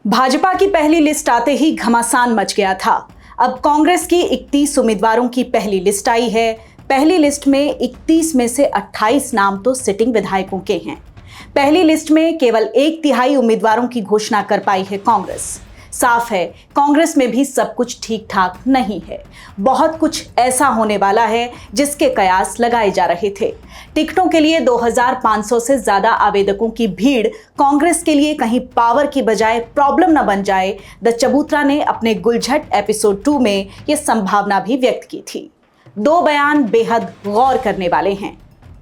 भाजपा की पहली लिस्ट आते ही घमासान मच गया था। अब कांग्रेस की 31 उम्मीदवारों की पहली लिस्ट आई है। पहली लिस्ट में 31 में से 28 नाम तो सिटिंग विधायकों के हैं। पहली लिस्ट में केवल 1/3 उम्मीदवारों की घोषणा कर पाई है कांग्रेस। साफ है, कांग्रेस में भी सब कुछ ठीक ठाक नहीं है। बहुत कुछ ऐसा होने वाला है जिसके कयास लगाए जा रहे थे। टिकटों के लिए 2500 से ज्यादा आवेदकों की भीड़ कांग्रेस के लिए कहीं पावर की बजाय प्रॉब्लम न बन जाए। द चबूतरा ने अपने गुलझट एपिसोड 2 में यह संभावना भी व्यक्त की थी। 2 बयान बेहद गौर करने वाले हैं।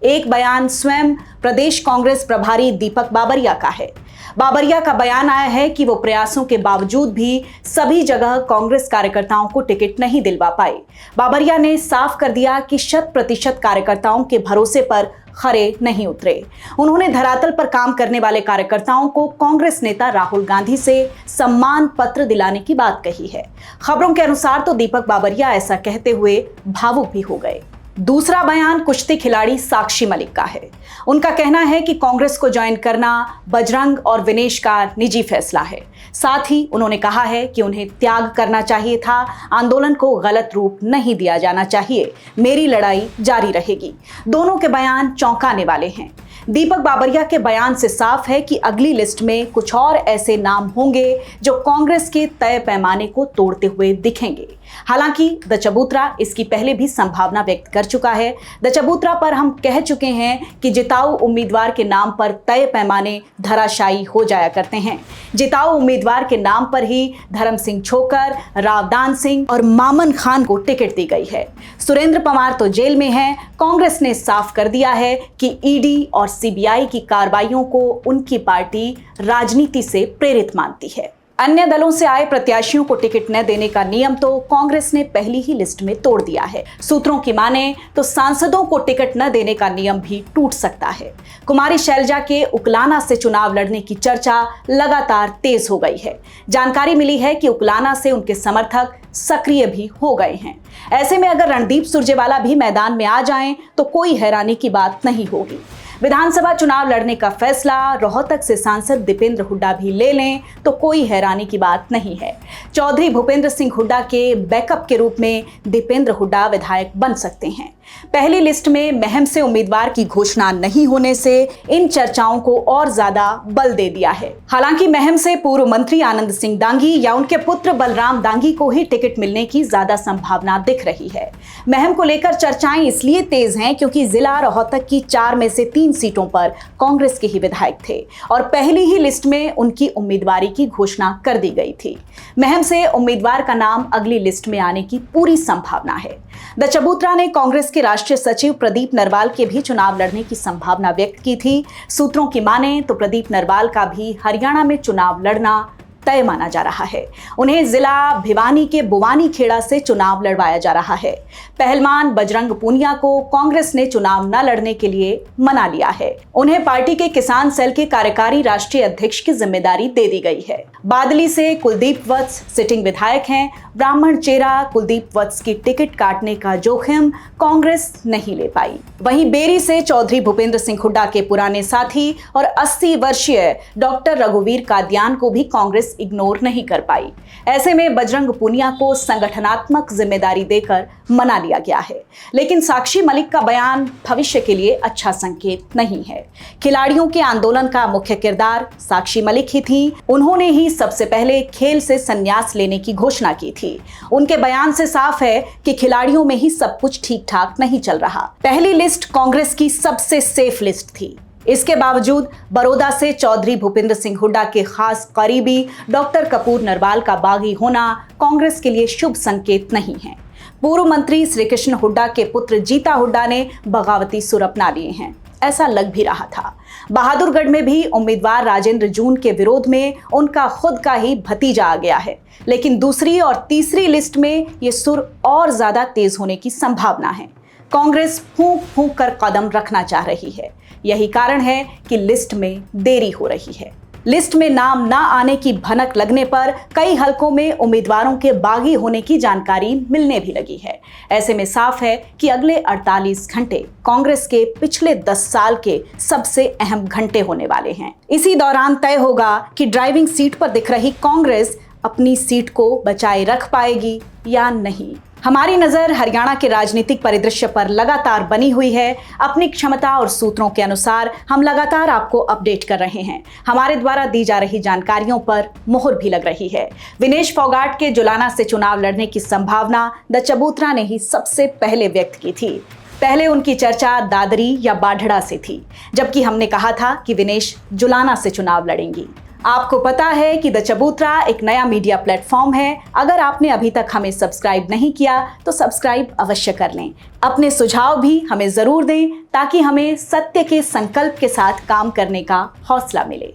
एक बयान स्वयं प्रदेश कांग्रेस प्रभारी दीपक बाबरिया का है। बाबरिया का बयान आया है कि वो प्रयासों के बावजूद भी सभी जगह कांग्रेस कार्यकर्ताओं को टिकट नहीं दिलवा पाए। बाबरिया ने साफ कर दिया कि 100% कार्यकर्ताओं के भरोसे पर खरे नहीं उतरे। उन्होंने धरातल पर काम करने वाले कार्यकर्ताओं को कांग्रेस नेता राहुल गांधी से सम्मान पत्र दिलाने की बात कही है। खबरों के अनुसार तो दीपक बाबरिया ऐसा कहते हुए भावुक भी हो गए। दूसरा बयान कुश्ती खिलाड़ी साक्षी मलिक का है। उनका कहना है कि कांग्रेस को ज्वाइन करना बजरंग और विनेश का निजी फैसला है। साथ ही उन्होंने कहा है कि उन्हें त्याग करना चाहिए था, आंदोलन को गलत रूप नहीं दिया जाना चाहिए, मेरी लड़ाई जारी रहेगी। दोनों के बयान चौंकाने वाले हैं। दीपक बाबरिया के बयान से साफ है कि अगली लिस्ट में कुछ और ऐसे नाम होंगे जो कांग्रेस के तय पैमाने को तोड़ते हुए दिखेंगे। हालांकि द चबूतरा इसकी पहले भी संभावना व्यक्त कर चुका है। द चबूतरा पर हम कह चुके हैं कि जिताऊ उम्मीदवार के नाम पर तय पैमाने धराशायी हो जाया करते हैं। जिताऊ उम्मीदवार के नाम पर ही धर्म सिंह छोकर, रावदान सिंह और मामन खान को टिकट दी गई है। सुरेंद्र पवार तो जेल में हैं। कांग्रेस ने साफ कर दिया है कि ईडी और सीबीआई की कार्रवाइयों को उनकी पार्टी राजनीति से प्रेरित मानती है। अन्य दलों से आए प्रत्याशियों को टिकट न देने का नियम तो कांग्रेस ने पहली ही लिस्ट में तोड़ दिया है। सूत्रों की माने तो सांसदों को टिकट न देने का नियम भी टूट सकता है। कुमारी शैलजा के उकलाना से चुनाव लड़ने की चर्चा लगातार तेज हो गई है। जानकारी मिली है कि उकलाना से उनके समर्थक सक्रिय भी हो गए हैं। ऐसे में अगर रणदीप सुरजेवाला भी मैदान में आ जाएं तो कोई हैरानी की बात नहीं होगी। विधानसभा चुनाव लड़ने का फैसला रोहतक से सांसद दीपेंद्र हुड्डा भी ले लें तो कोई हैरानी की बात नहीं है। चौधरी भूपेंद्र सिंह हुड्डा के बैकअप के रूप में दीपेंद्र हुड्डा विधायक बन सकते हैं। पहली लिस्ट में महम से उम्मीदवार की घोषणा नहीं होने से इन चर्चाओं को और ज्यादा बल दे दिया है। हालांकि महम से पूर्व मंत्री आनंद सिंह दांगी या उनके पुत्र बलराम दांगी को ही टिकट मिलने की ज्यादा संभावना दिख रही है। महम को लेकर चर्चाएं इसलिए तेज हैं क्योंकि जिला रोहतक की 4 में से 3 सीटों पर कांग्रेस के ही विधायक थे और पहली ही लिस्ट में उनकी उम्मीदवारी की घोषणा कर दी गई थी। महम से उम्मीदवार का नाम अगली लिस्ट में आने की पूरी संभावना है। द चबूतरा ने कांग्रेस के राष्ट्रीय सचिव प्रदीप नरवाल के भी चुनाव लड़ने की संभावना व्यक्त की थी। सूत्रों की माने तो प्रदीप नरवाल का भी हरियाणा में चुनाव लड़ना तय माना जा रहा है। उन्हें जिला भिवानी के बुवानी खेड़ा से चुनाव लड़वाया जा रहा है। पहलवान बजरंग पूनिया को कांग्रेस ने चुनाव न लड़ने के लिए मना लिया है। उन्हें पार्टी के किसान सेल के कार्यकारी राष्ट्रीय अध्यक्ष की जिम्मेदारी दे दी गई है। बादली से कुलदीप वत्स सिटिंग विधायक हैं। ब्राह्मण चेहरा कुलदीप वत्स की टिकट काटने का जोखिम कांग्रेस नहीं ले पाई। वहीं बेरी से चौधरी भूपेंद्र सिंह हुड्डा के पुराने साथी और 80 वर्षीय डॉक्टर रघुवीर कादियान को भी कांग्रेस इग्नोर नहीं कर पाई। ऐसे में बजरंग पूनिया को संगठनात्मक जिम्मेदारी देकर मना लिया गया है। लेकिन साक्षी मलिक का बयान भविष्य के लिए अच्छा संकेत नहीं है। खिलाड़ियों के आंदोलन का मुख्य किरदार साक्षी मलिक ही थी। उन्होंने ही सबसे पहले खेल से संन्यास लेने की घोषणा की थी। उनके बयान से साफ है कि खिलाड़ियों में ही सब कुछ ठीक ठाक नहीं चल रहा। पहली लिस्ट कांग्रेस की सबसे सेफ लिस्ट थी। इसके बावजूद बड़ौदा से चौधरी भूपेंद्र सिंह हुड्डा के खास करीबी डॉक्टर कपूर नरवाल का बागी होना कांग्रेस के लिए शुभ संकेत नहीं है। पूर्व मंत्री श्री कृष्ण हुड्डा के पुत्र जीता हुड्डा ने बगावती सुर अपना लिए हैं, ऐसा लग भी रहा था। बहादुरगढ़ में भी उम्मीदवार राजेंद्र जून के विरोध में उनका खुद का ही भतीजा आ गया है। लेकिन दूसरी और तीसरी लिस्ट में ये सुर और ज्यादा तेज होने की संभावना है। कांग्रेस फूंक फूंक कर कदम रखना चाह रही है। यही कारण है कि लिस्ट में देरी हो रही है। लिस्ट में नाम ना आने की भनक लगने पर कई हलकों में उम्मीदवारों के बागी होने की जानकारी मिलने भी लगी है। ऐसे में साफ है कि अगले 48 घंटे कांग्रेस के पिछले 10 साल के सबसे अहम घंटे होने वाले हैं। इसी दौरान तय होगा कि ड्राइविंग सीट पर दिख रही कांग्रेस अपनी सीट को बचाए रख पाएगी या नहीं। हमारी नजर हरियाणा के राजनीतिक परिदृश्य पर लगातार बनी हुई है। अपनी क्षमता और सूत्रों के अनुसार हम लगातार आपको अपडेट कर रहे हैं। हमारे द्वारा दी जा रही जानकारियों पर मोहर भी लग रही है। विनेश फोगाट के जुलाना से चुनाव लड़ने की संभावना द चबूतरा ने ही सबसे पहले व्यक्त की थी। पहले उनकी चर्चा दादरी या बाढ़ड़ा से थी, जबकि हमने कहा था कि विनेश जुलाना से चुनाव लड़ेंगी। आपको पता है कि द चबूतरा एक नया मीडिया प्लेटफॉर्म है। अगर आपने अभी तक हमें सब्सक्राइब नहीं किया तो सब्सक्राइब अवश्य कर लें। अपने सुझाव भी हमें जरूर दें ताकि हमें सत्य के संकल्प के साथ काम करने का हौसला मिले।